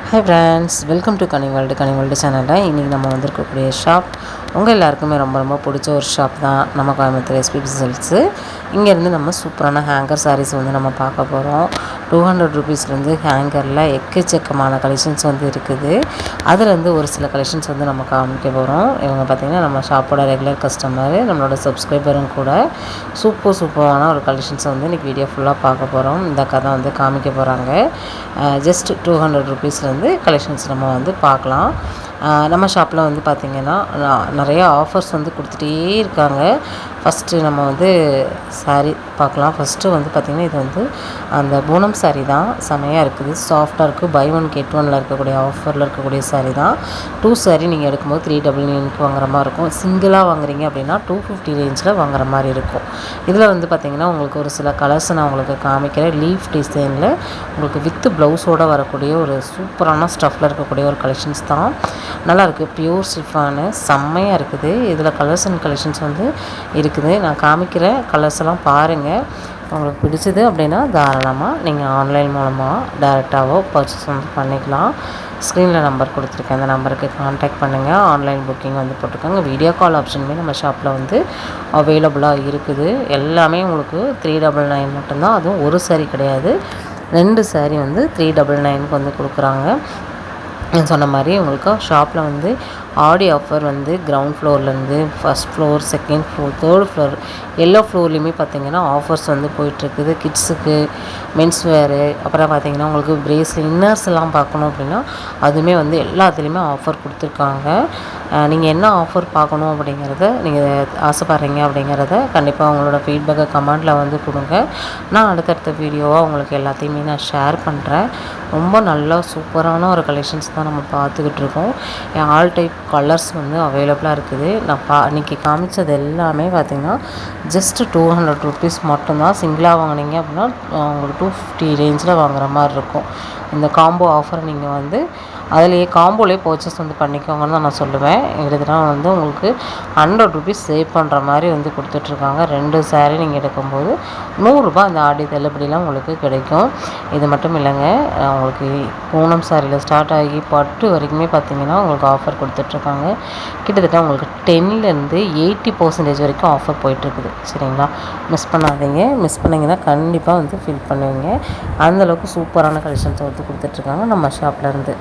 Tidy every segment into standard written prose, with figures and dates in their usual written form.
Hi friends, welcome to Ghani world சேனலில் இன்றைக்கி நம்ம வந்திருக்கக்கூடிய ஷாப் உங்கள் எல்லாருக்குமே ரொம்ப ரொம்ப பிடிச்ச ஒரு ஷாப் தான். நம்ம கோயம்புத்தூர் எஸ்பிபி சில்க்ஸு. இங்கேருந்து நம்ம சூப்பரான ஹேங்கர் சாரீஸ் வந்து நம்ம பார்க்க போகிறோம். 200 ருபீஸ்லேருந்து ஹேங்கரில் எக்கச்சக்கமான கலெக்ஷன்ஸ் வந்து இருக்குது. அதுலேருந்து ஒரு சில கலெக்ஷன்ஸ் வந்து நம்ம காமிக்க போகிறோம். இவங்க பார்த்திங்கன்னா நம்ம ஷாப்போட ரெகுலர் கஸ்டமரு, நம்மளோட சப்ஸ்கிரைபரும் கூட. சூப்பரான ஒரு கலெக்ஷன்ஸை வந்து இன்றைக்கி வீடியோ ஃபுல்லாக பார்க்க போகிறோம். இந்த கதை வந்து காமிக்க போகிறாங்க. ஜஸ்ட் 200 ருபீஸ்லேருந்து கலெக்ஷன்ஸ் நம்ம வந்து பார்க்கலாம். நம்ம ஷாப்பில் வந்து பார்த்திங்கன்னா நிறையா ஆஃபர்ஸ் வந்து கொடுத்துட்டே இருக்காங்க. ஃபஸ்ட்டு நம்ம வந்து சாரீ பார்க்கலாம். ஃபஸ்ட்டு வந்து பார்த்திங்கன்னா இது வந்து அந்த பூனம் சாரீ தான். செமையாக இருக்குது, சாஃப்டாக இருக்குது. பை ஒன் கெட் ஒனில் இருக்கக்கூடிய ஆஃபரில் இருக்கக்கூடிய சாரீ தான். 2 சாரீ நீங்கள் எடுக்கும்போது 399 வாங்குற மாதிரி இருக்கும். சிங்கிளாக வாங்குறீங்க அப்படின்னா 250 ரேஞ்சில் வாங்குற மாதிரி இருக்கும். இதில் வந்து பார்த்திங்கன்னா உங்களுக்கு ஒரு சில கலர்ஸ் நான் உங்களுக்கு காமிக்கிறேன். லீஃப் டிசைனில் உங்களுக்கு வித் ப்ளவுஸோடு வரக்கூடிய ஒரு சூப்பரான ஸ்டஃப்பில் இருக்கக்கூடிய ஒரு கலெக்ஷன்ஸ் தான். நல்லாயிருக்கு, பியூர் சிஃபானு, செம்மையாக இருக்குது. இதில் கலர்ஸ் அண்ட் கலெக்ஷன்ஸ் வந்து இருக்குது. நான் காமிக்கிற கலர்ஸ் எல்லாம் பாருங்கள். உங்களுக்கு பிடிச்சது அப்படின்னா தாராளமாக நீங்கள் ஆன்லைன் மூலமாக டைரெக்டாகவோ பர்ச்சேஸ் வந்து பண்ணிக்கலாம். ஸ்க்ரீனில் நம்பர் கொடுத்துருக்கேன், அந்த நம்பருக்கு கான்டாக்ட் பண்ணுங்கள். ஆன்லைன் புக்கிங் வந்து போட்டிருக்காங்க. வீடியோ கால் ஆப்ஷனுமே நம்ம ஷாப்பில் வந்து அவைலபிளாக இருக்குது. எல்லாமே உங்களுக்கு 399 மட்டும்தான். அதுவும் ஒரு சாரீ கிடையாது, 2 சாரீ வந்து 399க்கு வந்து கொடுக்குறாங்க. சொன்ன மாதிரி உங்களுக்கு ஷாப்பில் வந்து ஆடி ஆஃபர் வந்து கிரவுண்ட் ஃப்ளோர்லேருந்து first floor, second floor, third floor எல்லா ஃப்ளோர்லேயுமே பார்த்திங்கன்னா ஆஃபர்ஸ் வந்து போயிட்டுருக்குது. கிட்ஸுக்கு, மென்ஸ் வேரு, அப்புறம் பார்த்திங்கன்னா உங்களுக்கு பிரேஸ்லெட், இன்னர்ஸ் எல்லாம் பார்க்கணும் அப்படின்னா அதுவுமே வந்து எல்லாத்துலேயுமே ஆஃபர் கொடுத்துருக்காங்க. நீங்கள் என்ன ஆஃபர் பார்க்கணும் அப்படிங்கிறத நீங்கள் ஆசைப்பட்றீங்க அப்படிங்கிறத கண்டிப்பாக உங்களோட ஃபீட்பேக்கை கமெண்டில் வந்து கொடுங்க. நான் அடுத்தடுத்த வீடியோவாக உங்களுக்கு எல்லாத்தையுமே நான் ஷேர் பண்ணுறேன். ரொம்ப நல்லா சூப்பரான ஒரு கலெக்ஷன்ஸ் தான் நம்ம பார்த்துக்கிட்டு இருக்கோம். ஆல் டைப் கலர்ஸ் வந்து அவைலபிளாக இருக்குது. நான் இன்றைக்கி காமிச்சது எல்லாமே பார்த்திங்கன்னா ஜஸ்ட் 200 ருபீஸ் மட்டும்தான். சிங்கிளாக வாங்கினீங்க அப்படின்னா உங்களுக்கு 250 ரேஞ்சில் வாங்குற மாதிரி இருக்கும். இந்த காம்போ ஆஃபர் நீங்கள் வந்து அதிலேயே காம்போலேயே பர்ச்சேஸ் வந்து பண்ணிக்கோங்கன்னு தான் நான் சொல்லுவேன். இதெல்லாம் வந்து உங்களுக்கு 100 ருபீஸ் சேவ் பண்ணுற மாதிரி வந்து கொடுத்துட்ருக்காங்க. 2 சாரீ நீங்கள் எடுக்கும்போது 100 ரூபாய் அந்த ஆடி தள்ளுபடிலாம் உங்களுக்கு கிடைக்கும். இது மட்டும் இல்லைங்க, உங்களுக்கு பூனம் சாரியில் ஸ்டார்ட் ஆகி பட்டு வரைக்குமே பார்த்திங்கன்னா உங்களுக்கு ஆஃபர் கொடுத்துட்ருக்காங்க. கிட்டத்தட்ட உங்களுக்கு 10லேருந்து 80% வரைக்கும் ஆஃபர் போயிட்டுருக்குது. சரிங்களா, மிஸ் பண்ணாதீங்க. மிஸ் பண்ணிங்கன்னா கண்டிப்பாக வந்து ஃபீல் பண்ணுவீங்க. அந்தளவுக்கு சூப்பரான கலெக்ஷன்ஸை வந்து கொடுத்துட்ருக்காங்க நம்ம ஷாப்லேருந்து.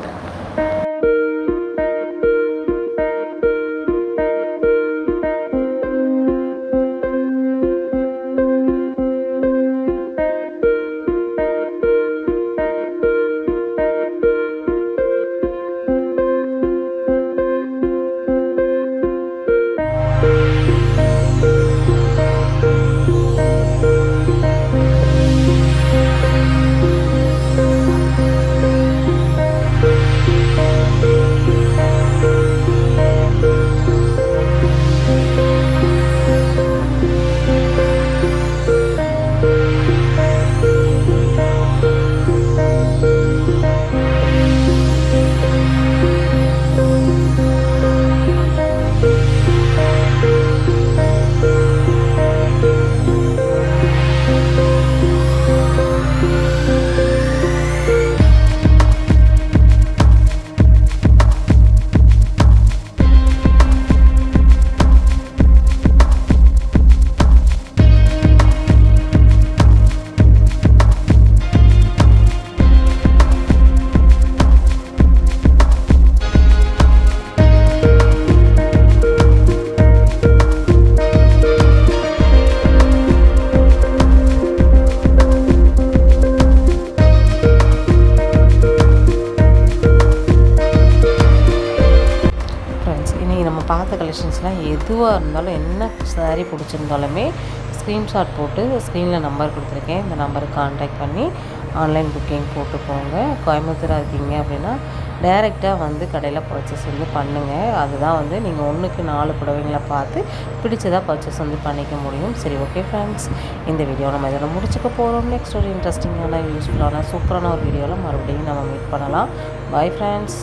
பார்த்த கலெக்ஷன்ஸ்லாம் எதுவாக இருந்தாலும் என்ன சாரீ பிடிச்சிருந்தாலுமே ஸ்க்ரீன்ஷாட் போட்டு ஸ்க்ரீனில் நம்பர் கொடுத்துருக்கேன், இந்த நம்பருக்கு கான்டாக்ட் பண்ணி ஆன்லைன் புக்கிங் போட்டுக்கோங்க. கோயம்புத்தூராக இருக்கீங்க அப்படின்னா டைரெக்டாக வந்து கடையில் பர்ச்சேஸ் வந்து பண்ணுங்கள். அதுதான் வந்து நீங்கள் 1க்கு 4 புடவைங்களை பார்த்து பிடிச்சதாக பர்ச்சேஸ் வந்து பண்ணிக்க முடியும். சரி, ஓகே ஃப்ரெண்ட்ஸ், இந்த வீடியோ நம்ம இதோட முடிச்சுக்க போகிறோம். நெக்ஸ்ட் ஒரு இன்ட்ரெஸ்டிங்கான, யூஸ்ஃபுல்லான, சூப்பரான ஒரு வீடியோவில் மறுபடியும் நம்ம மீட் பண்ணலாம். Bye friends.